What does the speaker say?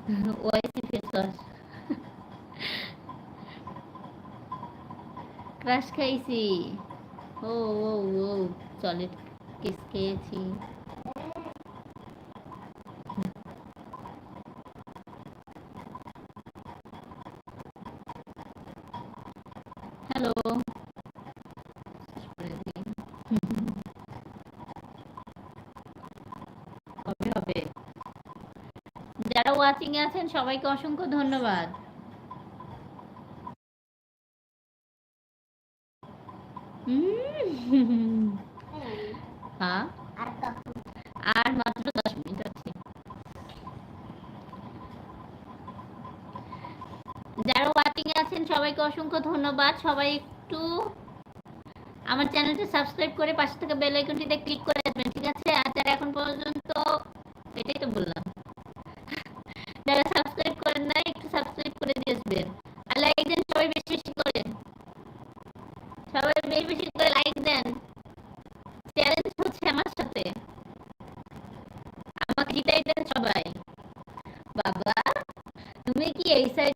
OIC face wash. Crush খাইছি। ও ও ও চলে, kiss খেয়েছি। হ্যালো, কবে হবে? যারা ওয়াচিং এ আছেন সবাইকে অসংখ্য ধন্যবাদ। হ্যাঁ, আর মাত্র 10 মিনিট আছে। যারা ওয়াচিং এ আছেন সবাইকে অসংখ্য ধন্যবাদ। সবাই একটু আমার চ্যানেলটা সাবস্ক্রাইব করে পাশে থাকা বেল আইকনটিতে ক্লিক করে দেবেন, ঠিক আছে? আর যারা এখন পর্যন্ত, এটাই তো বললাম, যারা সাবস্ক্রাইব করেন না একটু সাবস্ক্রাইব করে দিয়েছেন। আর লাইক দেন সবাই বেশি বেশি করে, সবাই বেশি বেশি করে লাইক দেন। চ্যালেঞ্জ হচ্ছে আমার সাথে, আমাকে জিতাই দেন সবাই। বাবা, তুমি কি এই সাইড